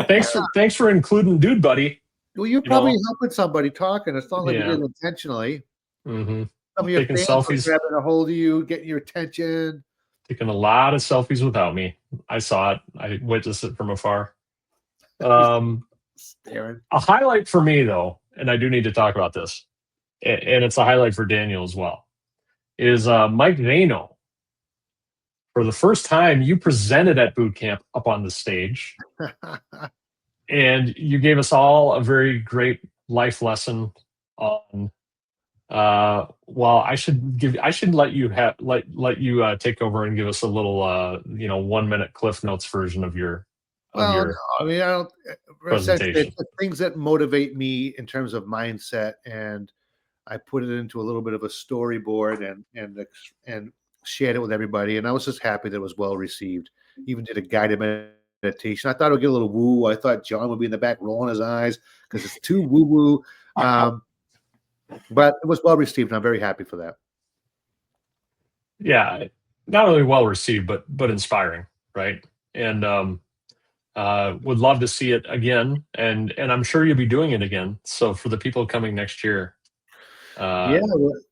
Thanks for including Dude Buddy. Well, you're probably helping somebody talking. It's not like you did it intentionally. Mm-hmm. Some of your Taking fans selfies, were grabbing a hold of you, getting your attention. Taking a lot of selfies without me. I saw it. I witnessed it from afar. Staring. A highlight for me, though, and I do need to talk about this, and it's a highlight for Daniel as well, is Mike Vano. For the first time, you presented at boot camp up on the stage, and you gave us all a very great life lesson on. Well, I should let you take over and give us a little 1 minute Cliff Notes version of your Well, no, your I mean, I don't. Essentially, presentation. it's the things that motivate me in terms of mindset, and I put it into a little bit of a storyboard and shared it with everybody. And I was just happy that it was well received. Even did a guided meditation. I thought it would get a little woo. I thought John would be in the back rolling his eyes because it's too woo woo. But it was well received, and I'm very happy for that. Yeah, not only well received, but inspiring, right? And would love to see it again, and I'm sure you'll be doing it again. So for the people coming next year, Yeah,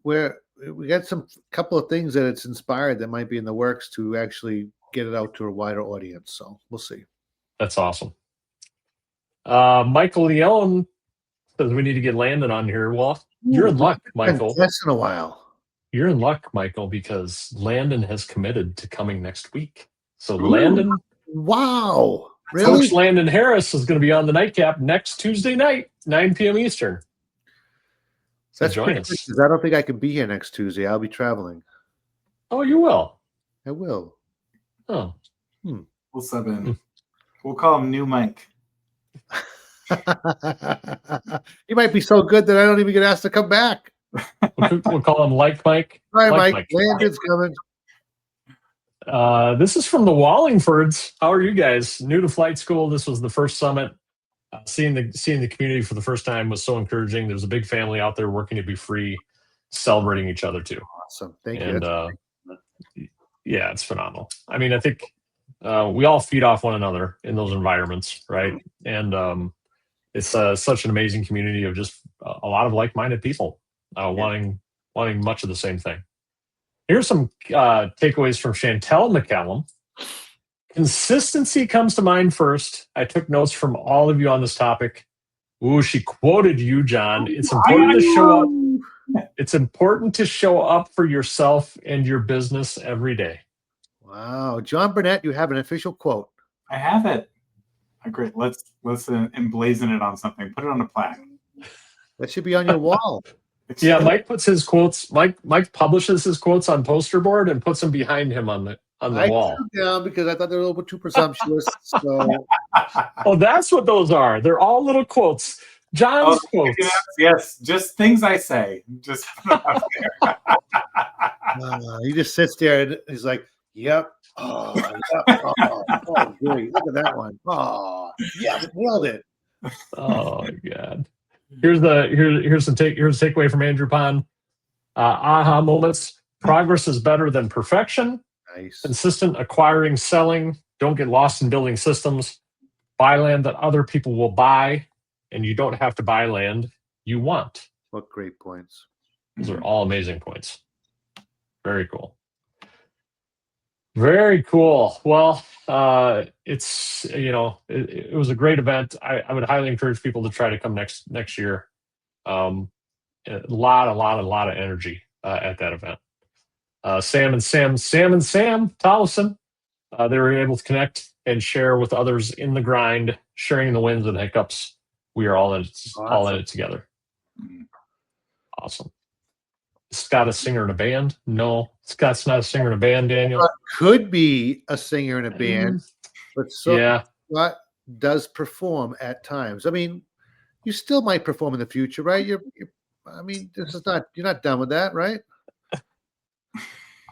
we got some couple of things that it's inspired that might be in the works to actually get it out to a wider audience. So we'll see. that's awesome. Michael Leone says we need to get Landon on here. Well, you're in luck, Michael. That's in a while. You're in luck, Michael, because Landon has committed to coming next week. So Landon, Wow. Really? Coach Landon Harris is going to be on the nightcap next Tuesday night, 9 p.m. Eastern. So That's join pretty us. good, 'cause I don't think I can be here next Tuesday. I'll be traveling. Oh, you will. I will. Oh, We'll sub in. We'll call him New Mike. He might be so good that I don't even get asked to come back. we'll call him Like Mike. All right, Like Mike. Landon's coming. This is from the Wallingfords. How are you guys? New to flight school. This was the first summit. Seeing the community for the first time was so encouraging. There's a big family out there working to be free, celebrating each other too. Awesome. Thank you. And That's- yeah, it's phenomenal. I mean, I think we all feed off one another in those environments, right? And it's such an amazing community of just a lot of like-minded people wanting much of the same thing. Here's some takeaways from Chantel McCallum. Consistency comes to mind first. I took notes from all of you on this topic. Ooh, she quoted you, John. It's important to show up. It's important to show up for yourself and your business every day. Wow. John Burnett, you have an official quote. I have it. Great. Let's emblazon it on something. Put it on a plaque. That should be on your wall. Yeah, Mike puts his quotes. Mike publishes his quotes on poster board and puts them behind him on the I wall. took them down because I thought they were a little bit too presumptuous. So Oh, that's what those are. They're all little quotes. John's quotes. Yes, just things I say. Just put it up there. he just sits there and he's like, "Yep, oh, yep. Oh, great! Look at that one. Oh, yeah, nailed it." Oh my God. Here's a takeaway from Andrew Pond. Aha moments. Progress is better than perfection. Nice. Consistent acquiring, selling. Don't get lost in building systems. Buy land that other people will buy, and you don't have to buy land you want. What great points. Those are all amazing points. Very cool. Very cool. Well, it's it was a great event. I would highly encourage people to try to come next year. A lot of energy at that event. Sam and Sam Tollison, they were able to connect and share with others in the grind, sharing the wins and hiccups. We are all in it together. Awesome. Scott a singer in a band? No, Scott's not a singer in a band, Daniel. Could be a singer in a band, but Scott does perform at times. I mean, you still might perform in the future, right? I mean, you're not done with that, right?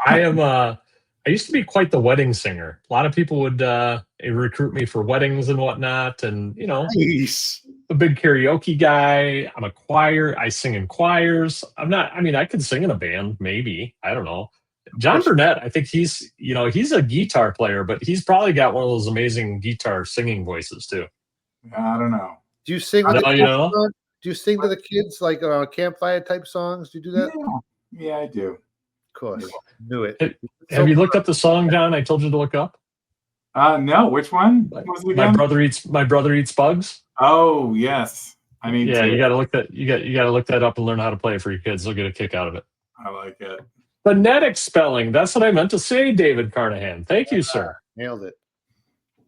I used to be quite the wedding singer. A lot of people would recruit me for weddings and whatnot, and Nice. a big karaoke guy. I'm a choir. I sing in choirs. I could sing in a band, maybe. I don't know. John Burnett, I think he's a guitar player, but he's probably got one of those amazing guitar singing voices too. I don't know. Do you sing with I the know, kids? Do you sing to the kids like campfire type songs? Do you do that? Yeah, I do. Of course. Knew it. Have you looked up the song, John? I told you to look up. No, which one was it My again? brother eats bugs. Oh yes, I mean, Yeah, you got to look that up and learn how to play it for your kids. They'll get a kick out of it. I like it. Phonetic spelling. That's what I meant to say, David Carnahan. Thank you, sir. Nailed it.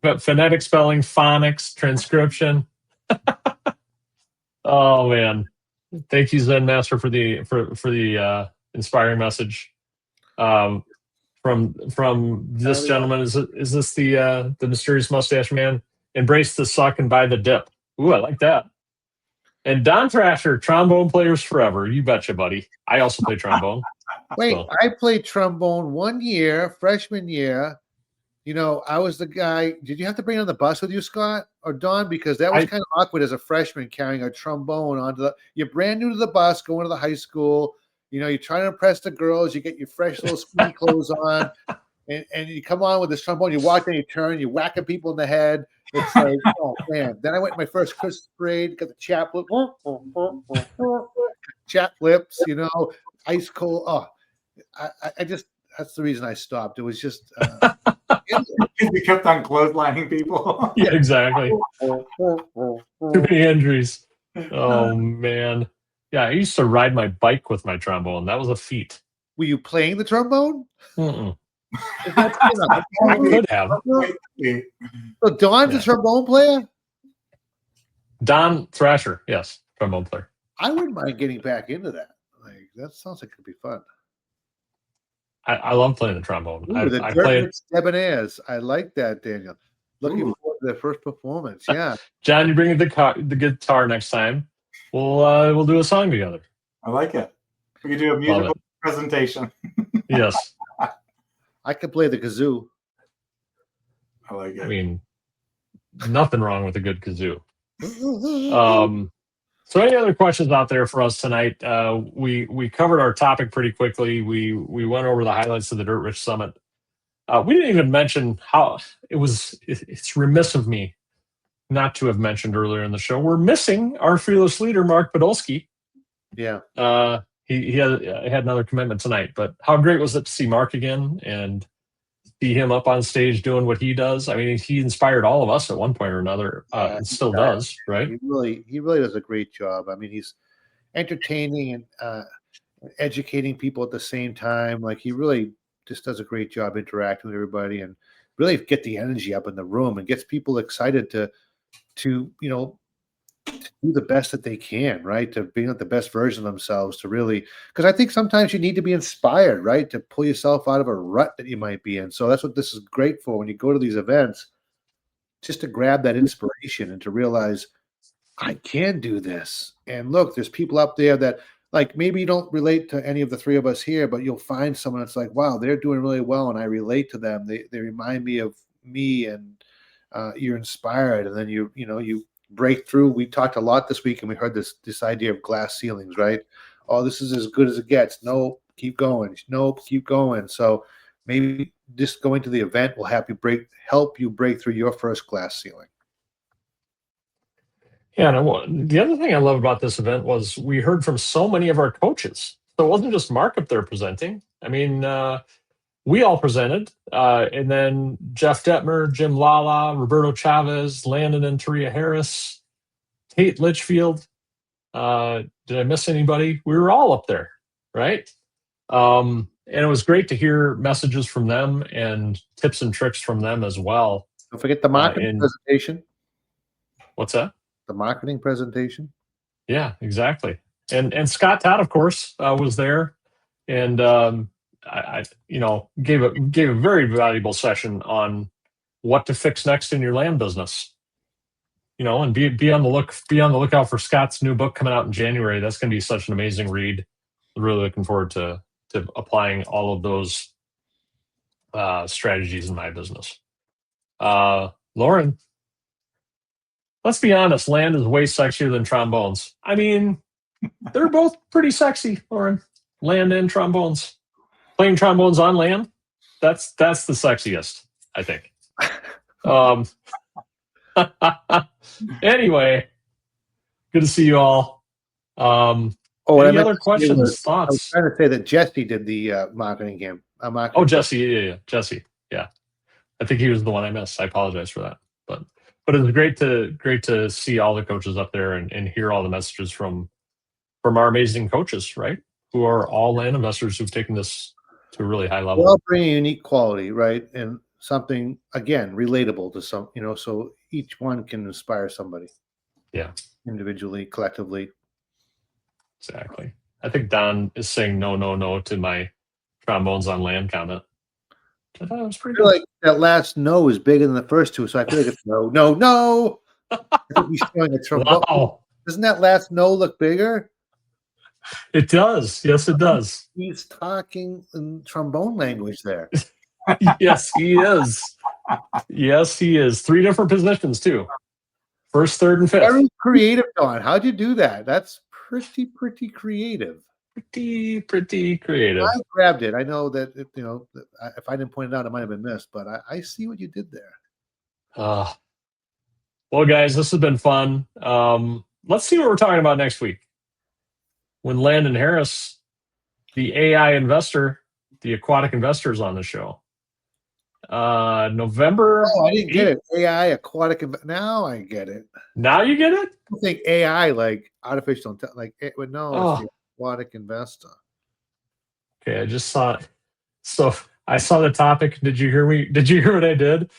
But phonetic spelling, phonics, transcription. Oh man, thank you, Zen Master, for the inspiring message. From this gentleman. Is this the mysterious mustache man? Embrace the suck and buy the dip. Ooh, I like that. And Don Thrasher, trombone players forever. You betcha, buddy. I also play trombone. Wait, So. I played trombone 1 year, freshman year. You know, I was the guy. Did you have to bring it on the bus with you, Scott or Don? Because that was kind of awkward as a freshman carrying a trombone onto the. You're brand new to the bus, going to the high school. You know, you're trying to impress the girls. You get your fresh little skinny clothes on, and you come on with this trombone. You walk in, you turn, you're whacking people in the head. It's like, oh man. Then I went to my first Christmas parade, got the chaplet, lips, you know, ice cold. Oh, I just. That's the reason I stopped. It was just You kept on clotheslining people. Yeah, exactly. Too many injuries. Oh man. Yeah, I used to ride my bike with my trombone. That was a feat. Were you playing the trombone? Mm-mm. I Could have. So Don's a trombone player? Don Thrasher, yes, trombone player. I wouldn't mind getting back into that. Like that sounds like it'd be fun. I love playing the trombone. Ooh, I played Debonaires. I like that, Daniel. Looking forward to their first performance. Yeah. John, you bring the guitar next time. We'll do a song together. I like it. We could do a musical presentation. Yes. I could play the kazoo. I like it. I mean, nothing wrong with a good kazoo. So any other questions out there for us tonight? We covered our topic pretty quickly. We went over the highlights of the Dirt Rich Summit. We didn't even mention how it's remiss of me not to have mentioned earlier in the show. We're missing our fearless leader, Mark Podolsky. Yeah. He had another commitment tonight, but how great was it to see Mark again and see him up on stage doing what he does? I mean, he inspired all of us at one point or another, and still does, right? He really does a great job. I mean, he's entertaining and educating people at the same time. Like he really just does a great job interacting with everybody and really get the energy up in the room and gets people excited to you know, to do the best that they can, right? To be the best version of themselves, to really, because I think sometimes you need to be inspired, right? To pull yourself out of a rut that you might be in. So that's what this is great for when you go to these events, just to grab that inspiration and to realize I can do this. And look, there's people up there that like maybe you don't relate to any of the three of us here, but you'll find someone that's like, wow, they're doing really well, and I relate to them. They remind me of me, and you're inspired, and then you break through. We talked a lot this week, and we heard this idea of glass ceilings, right? Oh, this is as good as it gets. No, keep going. Nope, keep going. So maybe just going to the event will help you break through your first glass ceiling. Yeah, and the other thing I love about this event was we heard from so many of our coaches. So it wasn't just Mark up there presenting. I mean, we all presented, and then Jeff Detmer, Jim Lala, Roberto Chavez, Landon and Taria Harris, Tate Litchfield. Did I miss anybody? We were all up there, right? And it was great to hear messages from them and tips and tricks from them as well. Don't forget the marketing presentation. What's that? The marketing presentation. Yeah, exactly. And Scott Todd, of course, was there, and I gave a very valuable session on what to fix next in your land business. And be on the lookout for Scott's new book coming out in January. That's going to be such an amazing read. Really looking forward to applying all of those strategies in my business. Lauren, let's be honest, land is way sexier than trombones. I mean, they're both pretty sexy, Lauren. Land and trombones. Playing trombones on land, that's the sexiest, I think. Anyway, good to see you all. Any other questions, thoughts? I was trying to say that Jesse did the marketing game. Jesse, yeah, Jesse, yeah. I think he was the one I missed. I apologize for that, but it was great to see all the coaches up there and hear all the messages from our amazing coaches, right? Who are all land investors who've taken this to a really high level. We're all bringing unique quality, right? And something, again, relatable to some, so each one can inspire somebody. Yeah. Individually, collectively. Exactly. I think Don is saying no to my trombones on land comment. I thought it was I pretty feel good. like that last no is bigger than the first two, so I feel like it's no, no, no. I think he's showing a trombone. Wow, Doesn't that last no look bigger? it does. Yes, it does. He's talking in trombone language there. Yes, he is. Yes, he is. 3 different positions too. First, third, and fifth. Very creative, Don. How'd you do that? That's pretty creative. Pretty creative. I grabbed it. I know that if I didn't point it out, it might have been missed, but I see what you did there. Well, guys, this has been fun. Let's see what we're talking about next week. When Landon Harris, the AI investor, the aquatic investor, is on the show. November. Oh, I didn't get it. AI aquatic. Now I get it. Now you get it? I think AI like artificial intelligence. Like it would know it's the aquatic investor. Okay, I just saw it. So I saw the topic. Did you hear me? Did you hear what I did?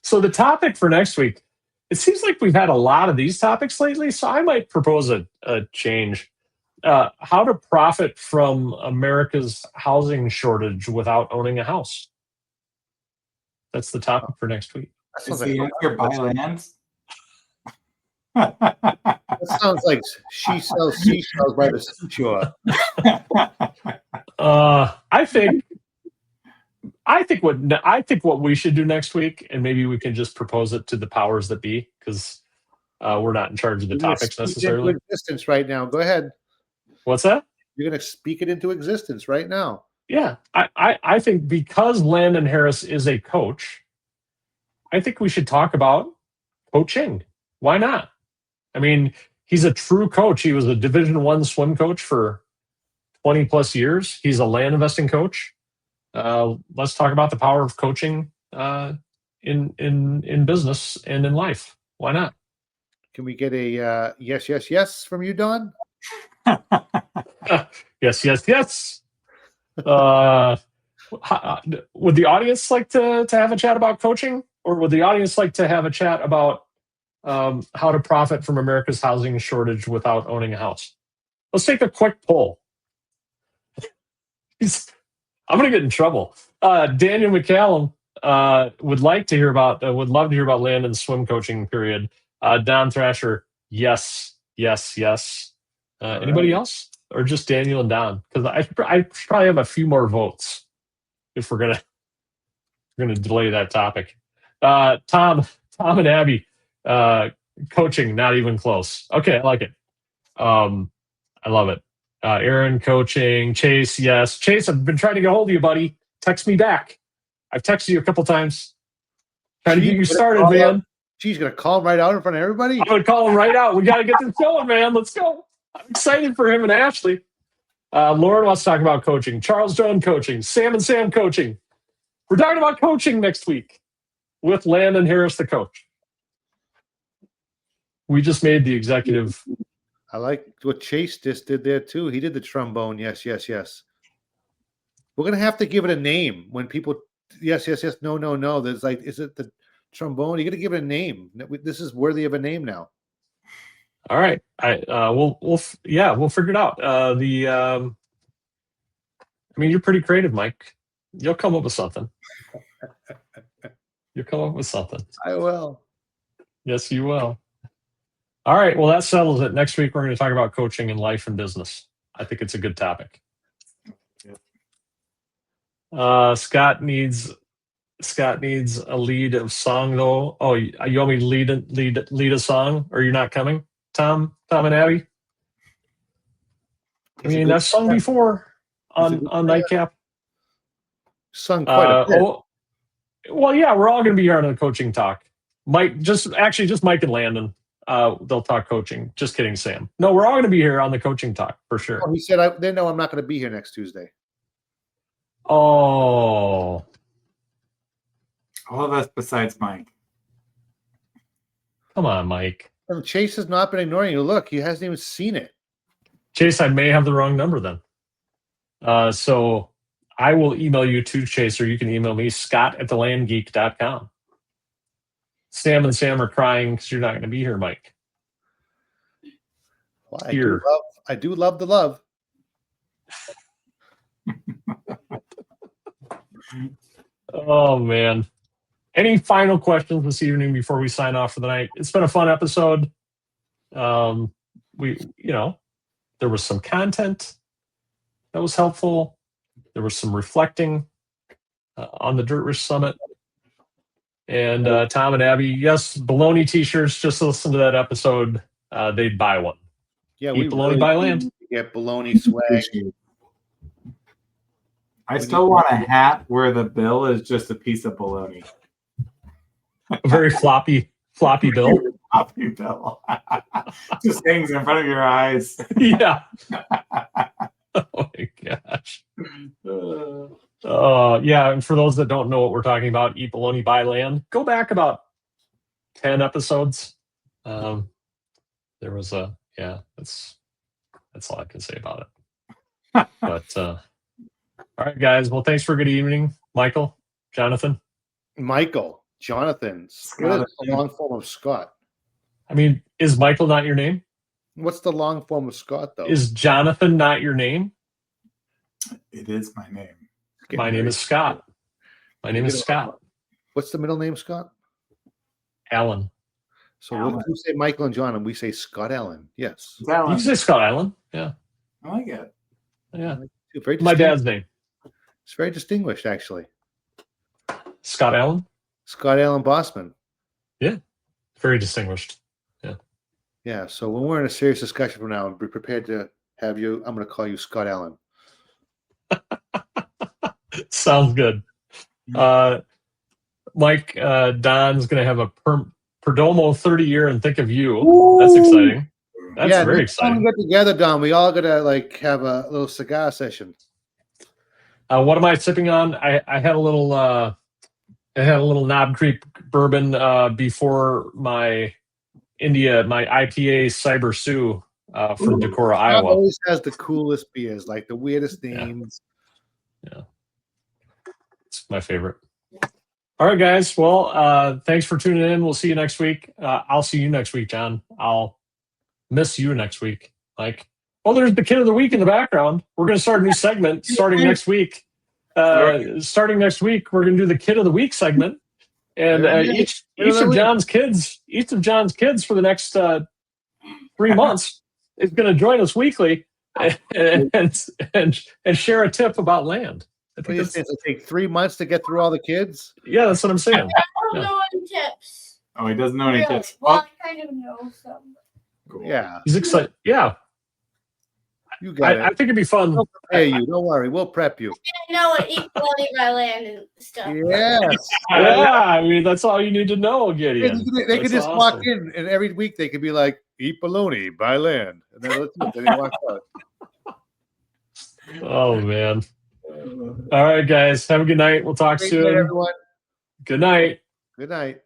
So the topic for next week, it seems like we've had a lot of these topics lately, so I might propose a change. How to profit from America's housing shortage without owning a house. That's the topic for next week. Is the answer buy land? That sounds like she sells seashells by the seashore. I think what we should do next week, and maybe we can just propose it to the powers that be, because we're not in charge of the topics necessarily. Into existence right now. Go ahead. What's that? You're going to speak it into existence right now. Yeah, I think because Landon Harris is a coach, I think we should talk about coaching. Why not? I mean, he's a true coach. He was a Division I swim coach for 20 plus years. He's a land investing coach. Let's talk about the power of coaching in business and in life. Why not? Can we get a yes from you, Don? Yes. Would the audience like to have a chat about coaching, or would the audience like to have a chat about how to profit from America's housing shortage without owning a house? Let's take a quick poll. I'm going to get in trouble. Daniel McCallum would love to hear about Landon's swim coaching period. Don Thrasher, yes. Anybody else, or just Daniel and Don? Because I probably have a few more votes if we're gonna delay that topic. Tom and Abby, coaching, not even close. Okay, I like it. I love it. Aaron, coaching. Chase, yes. Chase, I've been trying to get a hold of you, buddy. Text me back. I've texted you a couple times. Trying to get you started, man. She's going to call him right out in front of everybody? I'm going to call him right out. We got to get this going, man. Let's go. I'm excited for him and Ashley. Lauren wants to talk about coaching. Charles Jones coaching. Sam and Sam coaching. We're talking about coaching next week with Landon Harris, the coach. We just made the executive. I like what Chase just did there, too. He did the trombone. Yes. We're going to have to give it a name when people, yes, no. There's like, is it the trombone? You got to give it a name. This is worthy of a name now. All right. We'll figure it out. I mean, you're pretty creative, Mike. You'll come up with something. I will. Yes, you will. All right. Well, that settles it. Next week, we're going to talk about coaching in life and business. I think it's a good topic. Scott needs a lead of song, though. Oh, you want me to lead a song, or you're not coming, Tom and Abby? I mean, I've sung before on Nightcap. Sung quite a bit. Well, yeah, we're all going to be here on the coaching talk. Mike, just Mike and Landon. They'll talk coaching. Just kidding, Sam. No, we're all going to be here on the coaching talk for sure. Oh, he said, they know I'm not going to be here next Tuesday. Oh. All of us besides Mike. Come on, Mike. And Chase has not been ignoring you. Look, he hasn't even seen it. Chase, I may have the wrong number then. So I will email you to Chase, or you can email me, scott@thelandgeek.com. Sam and Sam are crying because you're not going to be here, Mike. Well, I do love the love. Oh man. Any final questions this evening before we sign off for the night? It's been a fun episode. There was some content that was helpful. There was some reflecting on the Dirt Rich Summit. And Tom and Abby, yes, baloney t-shirts. Just listen to that episode. They'd buy one. Yeah, Eat baloney, buy land. Get baloney swag. I still want a hat where the bill is just a piece of bologna. A very floppy bill. Floppy bill. Just hangs in front of your eyes. Yeah. Oh my gosh. Yeah, and for those that don't know what we're talking about, Eat Baloney, Buy Land, go back about 10 episodes. There was that's all I can say about it. But all right, guys. Well, thanks for a good evening, Michael, Jonathan. Michael, Jonathan. What is the long form of Scott? I mean, is Michael not your name? What's the long form of Scott, though? Is Jonathan not your name? It is my name. My name is Scott. My name is Scott. What's the middle name, Scott? Allen. So when you say Michael and John, and we say Scott Allen. Yes. You can say Scott Allen. Yeah. I like it. Yeah. Very my dad's name. It's very distinguished, actually. Scott Allen? Scott Allen Bossman. Yeah. Very distinguished. Yeah. Yeah. So when we're in a serious discussion from now, be prepared to have you. I'm going to call you Scott Allen. Sounds good. Mike, Don's going to have a Perdomo 30 year and think of you. Ooh. That's exciting. That's very exciting. Get together, Don. We all got to have a little cigar session. What am I sipping on? I had a little Knob Creek bourbon before my IPA Cyber Sioux from Decorah, Iowa. Always has the coolest beers, like the weirdest names. Yeah. It's my favorite. All right, guys. Well, thanks for tuning in. We'll see you next week. I'll see you next week, John. I'll miss you next week. There's the kid of the week in the background. We're going to start a new segment starting next week. Starting next week, we're going to do the kid of the week segment. And each of John's kids for the next 3 months is going to join us weekly and share a tip about land. I think it'll take 3 months to get through all the kids. Yeah, that's what I'm saying. I don't know any tips. Oh, he doesn't know any Really? tips. Well, I kind of know some. Cool. Yeah, He's excited. Yeah, you got it. I think it'd be fun. We'll prepare you. Don't worry. We'll prep you. I know what equality by land and stuff. Yes. Yeah, I mean that's all you need to know, Gideon. They could just walk in, and every week they could be like, "Eat bologna, buy land," and then they walk out. Oh man. All right, guys. Have a good night. We'll talk Great soon. night, everyone. Good night. Good night.